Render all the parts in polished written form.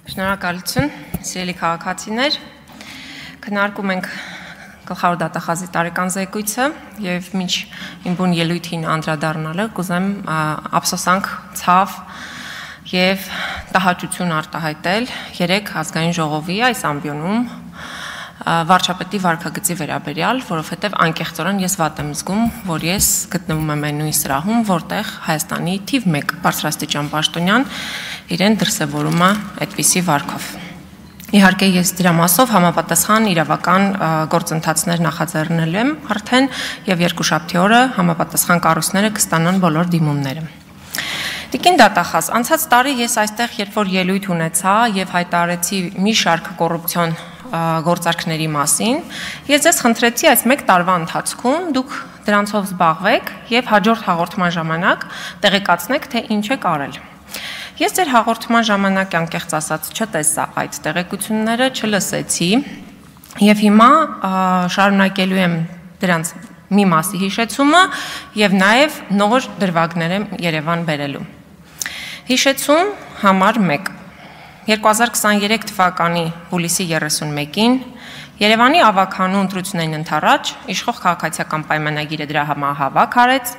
Շնորհակալություն, սիրելի քաղաքացիներ, քննարկում ենք գլխավոր դատախազի տարեկան զեկույցը եւ մինչ իմ բուն ելույթին անդրադառնալը կուզեմ ափսոսանք, ցավ եւ տհաճություն արտահայտել 3 ազգային ժողովի այս ամբիոնում վարչապետի վարքագծի վերաբերյալ, որովհետև անկեղծորեն ես վատ եմ զգում, որ ես գտնվում եմ այն նույն սրահում, որտեղ Հայաստանի թիվ 1 բարձրաստիճան պաշտոնյան իրեն դրսևորում է այդպիսի վարքով։ Իհարկե ես դրա մասով համապատասխան իրավական գործընթացներ նախաձեռնել եմ արդեն եւ երկուշաբթի օրը համապատասխան կառույցները կստանան բոլոր դիմումները։ Տիկին դատախազ, անցած տարի ես այստեղ երբ որ ելույթ ունեցա եւ հայտարարեցի մի շարք կոռուպցիոն գործարքների մասին, ես ձեզ խնդրեցի այս 1 տարվա ընթացքում դուք դրանցով զբաղվեք եւ հաջորդ հաղորդման ժամանակ տեղեկացնեք, թե ինչ եք արել։ Ես ձեր հաղորդման ժամանակ անկեղծ ասած չտեսա այդ տեղեկությունները, չլսեցի եւ հիմա շարունակելու եմ դրանց մի մասի հիշեցումը եւ նաեւ նոր դրվագներ եմ Երևան բերելու։ Հիշեցում համար 1 2023 թվականի հուլիսի 31-ին Երևանի ավագանու ընտրություններին ընդառաջ իշխող քաղաքացիական պայմանագիրը դրա համահավաք արեց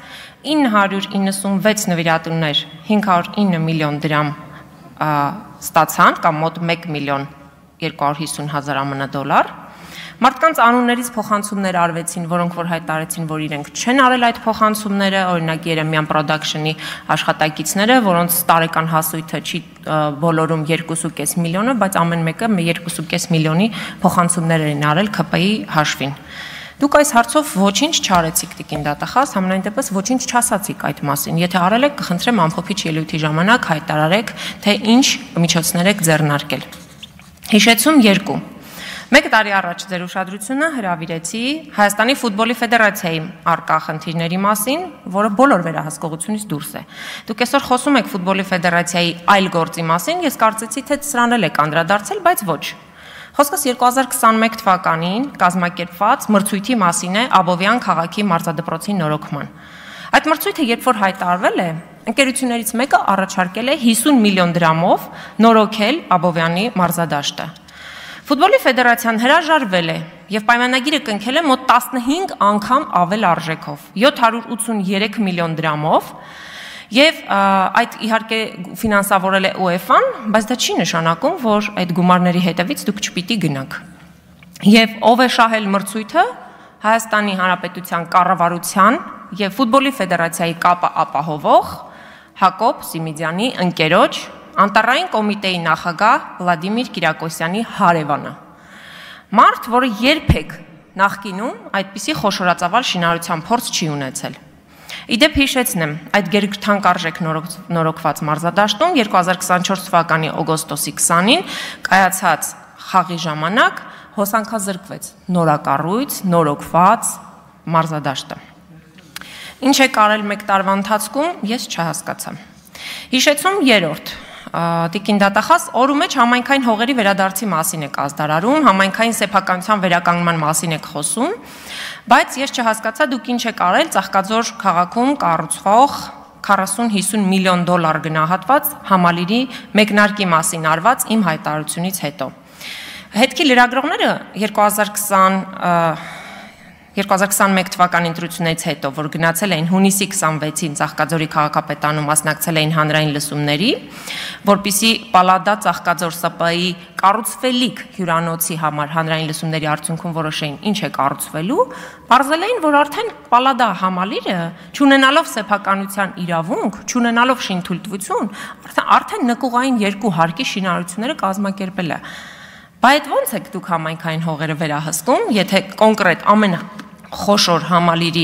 996 նվիրատուներ 509 միլիոն դրամ ստացան կամ մոտ 1 միլիոն 250 հազար ԱՄՆ դոլար Մարդկանց անուններից փոխանցումներ արվեցին, որոնք որ հայտարարեցին, որ իրենք չեն արել այդ փոխանցումները, օրինակ Երեմյան Production-ի աշխատակիցները, որոնց տարեկան հասույթը չի բոլորում 2.5 միլիոնը, բայց ամեն մեկը 2.5 միլիոնի փոխանցումներ են արել ՔՊ-ի հաշվին։ Դուք այս հարցով ոչինչ չարեցիք տիկին դատախազ, համենայն դեպս ոչինչ չասացիք այդ մասին։ Եթե արել եք, կխնդրեմ ամփոփիչ ելույթի ժամանակ հայտարարեք, թե ինչ միջոցներ եք ձեռնարկել։ Հիշեցում 2 Մեկ տարի առաջ ձեր ուշադրությունը հրավիրեցի Հայաստանի ֆուտբոլի ֆեդերացիայի արկա խնդիրների մասին, որը բոլոր վերահսկողությունից դուրս է։ Դուք այսօր խոսում եք ֆուտբոլի ֆեդերացիայի այլ գործի մասին, ես կարծեցի, թե սրան էլ եք անդրադարձել, բայց ոչ։ Խոսքս 2021 թվականին կազմակերպված մրցույթի մասին է Աբովյան քաղաքի մարզադպրոցի նորոգման։ Այդ մրցույթը երբ որ հայտարարվել է, ընկերություններից մեկը առաջարկել է 50 միլիոն դրամով նորոգել Աբովյանի մարզադաշտը։ Ֆուտբոլի ֆեդերացիան հրաժարվել է եւ պայմանագիրը կնքել է մոտ 15 անգամ ավել արժեքով 783 միլիոն դրամով եւ այդ իհարկե ֆինանսավորել է UEFA-ն, բայց դա չի նշանակում, որ այդ գումարների հետևից դուք չպիտի գնաք։ Եվ ով է շահել մրցույթը Հայաստանի Հանրապետության կառավարության եւ ֆուտբոլի ֆեդերացիայի կապը ապահովող Հակոբ Սիմիդյանի ընկերոջ Անտարային կոմիտեի նախագահ Վլադիմիր Կիրակոսյանի հարևանը։ Մարդ, որը երբեք նախկինում այդպիսի խոշորածավալ շինարարության փորձ չի ունեցել։ Իդեպ հիշեցնեմ, այդ գերթանկարժեք նորոգված մարզադաշտում 2024 թվականի օգոստոսի 20-ին կայացած խաղի ժամանակ հոսանքազրկվեց նորակառույց, նորոգված մարզադաշտը։ Ինչ է կարել 1 տարվա ընթացքում, ես չհասկացա։ Հիշեցում 3 Տիկին դատախազ օրու մեջ համայնքային հողերի վերադարձի մասին եք ազդարարում, համայնքային սեփականության վերականգնման մասին եք խոսում, բայց ես չհասկացա դուք ինչ եք արել Ծաղկաձոր քաղաքում կառուցվող 40-50 միլիոն դոլար գնահատված համալիրի մեկնարկի մասին արված իմ հայտարարությունից հետո։ Հետքի լրագրողները 2021 թվականի ընտրությունից հետո, որ գնացել էին հունիսի 26-ին Ծաղկաձորի քաղաքապետարանում մասնակցել էին հանրային լսումների, որպիսի Պալադա Ծաղկաձոր ՍՊ-ի կառուցվելիք հյուրանոցի համար հանրային լսումների արդյունքում որոշեին ինչ է կառուցվելու, պարզել էին, որ արդեն Պալադա համալիրը, չունենալով սեփականության իրավունք, չունենալով շինթույլտվություն, արդեն նկուղային 2 հարկի շինարարությունները կազմակերպել է։ Բայց ո՞նց եք դուք համայնքային հողերը վերահսկում, եթե կոնկրետ ամենախոշոր համալիրի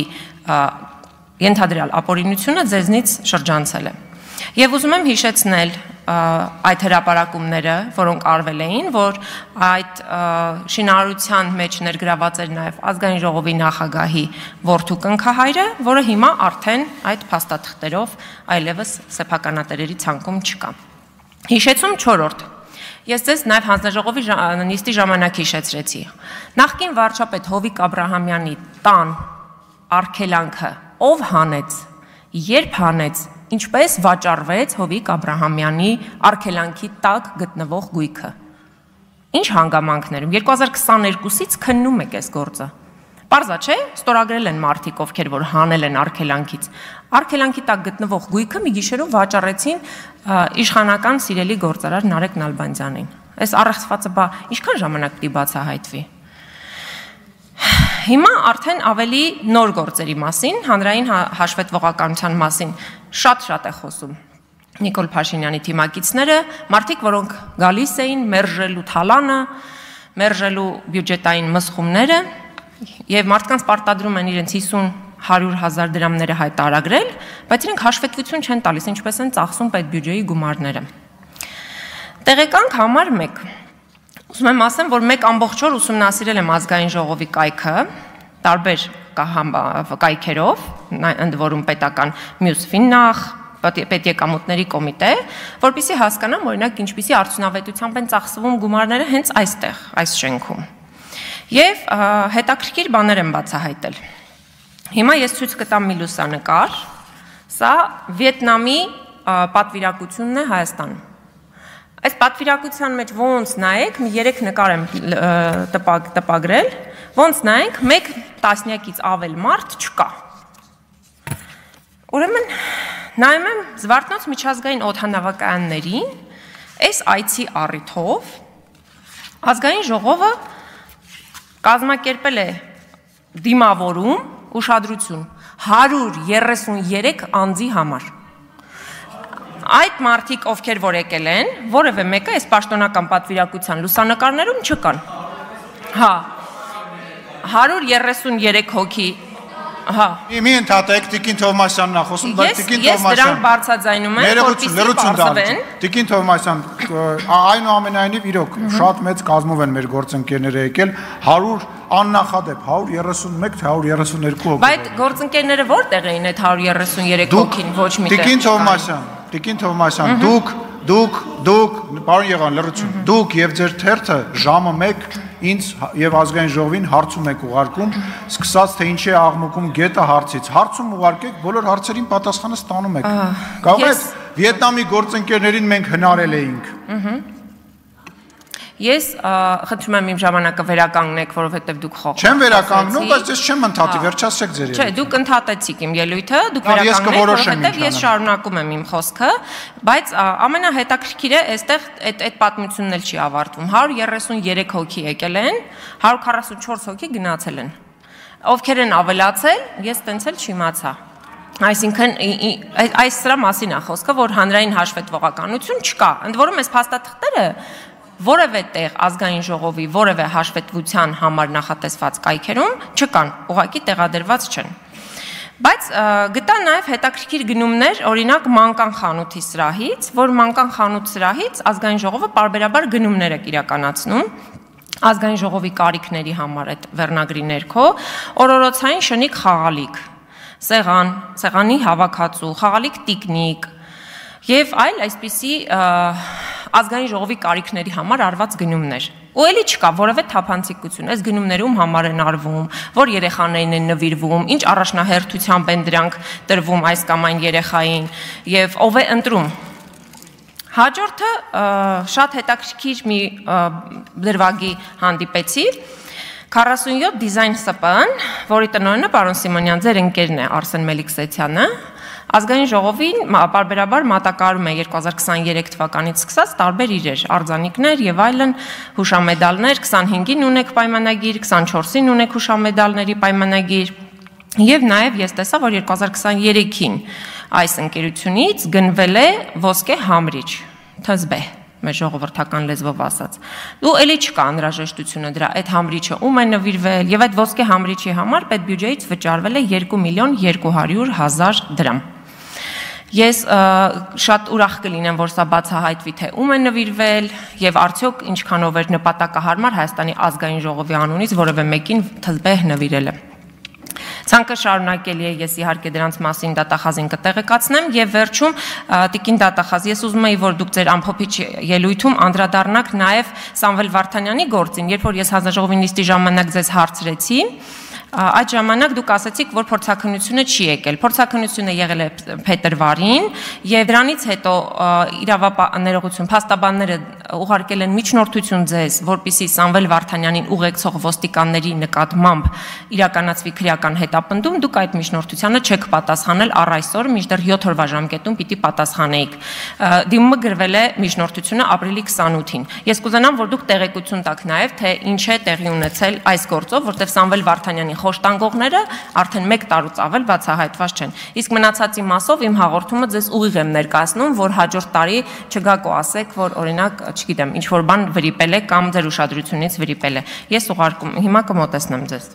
ենթադրյալ ապօրինությունը ձեզնից շրջանցել է։ Եվ ուզում եմ հիշեցնել այդ հրապարակումները, որոնք արվել էին, որ այդ շինարարության մեջ ներգրաված էր նաև ազգային ժողովի նախագահի որդու կնքահայրը, որը հիմա արդեն այդ փաստաթղթերով այլևս սեփականատերերի ցանկում չկա։ Հիշեցում 4 Ես ձեզ նաև հանձնաժողովի նիստի ժամանակ հիշեցրեցի։ Նախկին վարչապետ Հովիկ Աբրահամյանի տան արգելանքը ով հանեց, երբ հանեց ինչպես վաճառվեց Հովիկ Աբրահամյանի արգելանքի տակ գտնվող գույքը։ Ինչ հանգամանքներում 2022-ից քննում եք այս գործը։ Պարզա չէ, ստորագրել են մարդիկ, ովքեր որ հանել են արգելանքից։ Արգելանքի տակ գտնվող գույքը մի գիշերում վաճառեցին իշխանական սիրելի գործարար Նարեկ Նալբանդյանին։ Այս առեղծվածը բա ինչքան ժամանակ պիտի բացահայտվի։ Հիմա արդեն ավելի նոր գործերի մասին, հանրային հաշվետվողականության մասին շատ է խոսում Նիկոլ Փաշինյանի թիմակիցները, մարդիկ, որոնք գալիս էին մերժելու թալանը, մերժելու բյուջետային մսխումները եւ մարդկանց պարտադրում են իրենց 50-100 հազար դրամները հայտարարել, բայց իրենք հաշվետվություն չեն տալիս, ինչպես են ծախսում պետբյուջեի գումարները։ Տեղեկանք համար 1։ Ուզում եմ ասեմ, որ 1 ամբողջ օր ուսումնասիրել եմ ազգային ժողովի կայքը, տարբեր կայքերով, ընդ որում պետական մյուս ֆիննախ, պետեկամուտների կոմիտե, որպեսզի հասկանամ, օրինակ, ինչպիսի արդյունավետությամբ են ծախսվում գումարները հենց այստեղ, այս շենքում։ Եվ հետաքրքիր բաներ եմ բացահայտել։ Հիմա ես ցույց կտամ մի լուսանկար, սա Վիետնամի պատվիրակությունն է Հայաստանում։ Այս պատվիրակության մեջ ոնց նայեք, մի 3 նկար եմ տպագրել, ոնց նայենք, 1 տասնյակից ավել մարդ չկա։ Ուրեմն նայում եմ Զվարթնոց միջազգային օդանավակայաններին, այս այցի առիթով ազգային ժողովը կազմակերպել է դիմավորում ուշադրություն 133 անձի համար։ Այդ մարդիկ, ովքեր որ եկել են, որևէ մեկը այս պաշտոնական պատվիրակության լուսանկարներում չկան։ Հա, 133 հոգի, հա։ Մի ընդհատեք, Տիկին Թովմասյանն է խոսում, բայց Տիկին Թովմասյան։ Ես դրանք բարձրաձայնում եմ, որպեսզի բարձրվեն։ Տիկին Թովմասյան, այնուամենայնիվ իրոք շատ մեծ կազմով են մեր գործընկերները եկել, 100 աննախադեպ 131 թե 132 հոգի։ Բայց գործընկերները որտեղ էին այդ 133 հոգին, ոչ միտեղ։ Տիկին Թովմասյան, դուք, պարոն Եղան, լրություն, դուք եւ ձեր թերթը ժամը 1 ինձ եւ ազգային ժողովին հարցում եք ուղարկում, սկսած թե ինչի է աղմուկում գետը հարցից։ Հարցում ուղարկեք, բոլոր հարցերին պատասխանը ստանում եք։ Կարող եք Վիետնամի գործընկերներին մենք հնարել էինք։ Ես խնդրում եմ իմ ժամանակը վերականգնեք, որովհետև դուք խոխ։ Չեմ վերականգնում, բայց ես չեմ ընդհատի, վերջացրեք ձեր ելույթը։ Չէ, դուք ընդհատեցիք իմ ելույթը, դուք վերականգնեք, որովհետև ես շարունակում եմ իմ խոսքը, բայց ամենահետաքրքիրը այստեղ այդ պատմությունն էլ չի ավարտվում։ 133 հոգի եկել են, 144 հոգի գնացել են։ Ովքեր են ավելացել, ես տենց էլ չիմացա։ Այսինքն այս սրա մասին է խոսքը, որ հանրային հաշվետվողականություն չկա։ Ընդ որում այս փաստաթղթերը որևէ տեղ ազգային ժողովի որևէ հաշվետվության համար նախատեսված կայքերում չկան, ուղղակի տեղադրված չեն։ Բայց գտա նաև հետաքրքիր գնումներ, օրինակ մանկան խանութի սրահից, որ մանկան խանութ սրահից ազգային ժողովը պարբերաբար գնումներ է իրականացնում ազգային ժողովի կարիքների համար այդ վերնագրի ներքո, օրորոցային շնիկ խաղալիք, սեղան, սեղանի հավաքածու, խաղալիք տիկնիկ եւ այլ այսպիսի ազգային ժողովի կարիքների համար արված գնումներ։ Ու էլի չկա որևէ թափանցիկություն, այս գնումներում համար են արվում, որ երեխաներին են նվիրվում, ինչ առաջնահերթությամբ են դրանք տրվում այս կամ այն երեխային եւ ով է ընտրում։ Հաջորդը շատ հետաքրքիր մի դրվագի հանդիպեցի 47 դիզայն ՍՊԸ-ն, որի տնօրենը պարոն Սիմոնյան ձեր ընկերն է Արսեն Մելիքսեթյանը, ազգային ժողովին պարբերաբար մատակարարում է 2023 թվականից սկսած տարբեր իրեր, արձանիկներ եւ այլն, հուշամեդալներ, 25-ին ունեք պայմանագիր, 24-ին ունեք հուշամեդալների պայմանագիր եւ նաեւ ես տեսա, որ 2023-ին այս ընկերությունից գնվել է ոսկե համրիչ, ԹԶԲ, մեր ժողովրդական լեզվով ասած։ Ու էլի չկա անհրաժեշտությունը դրա, այդ համրիչը ում է նվիրվել եւ այդ ոսկե համրիչի համար պետբյուջեից վճարվել է 2.200.000 դրամ։ Ես շատ ուրախ կլինեմ, որ սա բացահայտվի, թե ում է նվիրվել եւ արդյոք ինչքանով էր նպատակահարմար Հայաստանի ազգային ժողովի անունից որևէ մեկին ԹԶԲ նվիրելը։ Ցանկը շարունակելի է, ես իհարկե դրանց մասին դատախազին կտեղեկացնեմ եւ վերջում Տիկին դատախազ, ես ուզում եի, որ դուք ձեր ամփոփիչ ելույթում անդրադառնաք նաեւ Սամվել Վարդանյանի գործին, երբ որ ես հանձնաժողովի նիստի ժամանակ ձեզ հարցրեցի, Այդ ժամանակ դուք ասացիք, որ փորձաքննությունը չի եկել։ Փորձաքննությունը եղել է փետրվարին, եւ դրանից հետո իրավապահ փաստաբանները ուղարկել են միջնորդություն ձեզ, որպեսզի Սամվել Վարդանյանին ուղեկցող ոստիկանների նկատմամբ իրականացվի քրեական հետապնդում, դուք այդ միջնորդությանը չեք պատասխանել առ այսօր, մինչդեռ 7 օրվա ժամկետում պիտի պատասխանեիք։ Դիմումը գրվել է միջնորդությունը ապրիլի 28-ին։ Ես կուզենամ, որ դուք տեղեկություն տաք նաև, թե ինչ է տեղի ունեցել այս գործով, որտեղ Սամվել Վարդանյանի խոշտանգողները արդեն 1 տարուց ավել բացահայտված չեն։ Իսկ մնացածի մասով իմ հաղորդումը ձեզ ուղիղ եմ ներկայացնում, որ հաջորդ տարի չգաք ու ասեք, որ օրինակ, չգիտեմ, ինչ որ բան վրիպել է կամ ձեր ուշադրությունից վրիպել է։ Ես ուղարկում, հիմա կմոտեցնեմ ձեզ։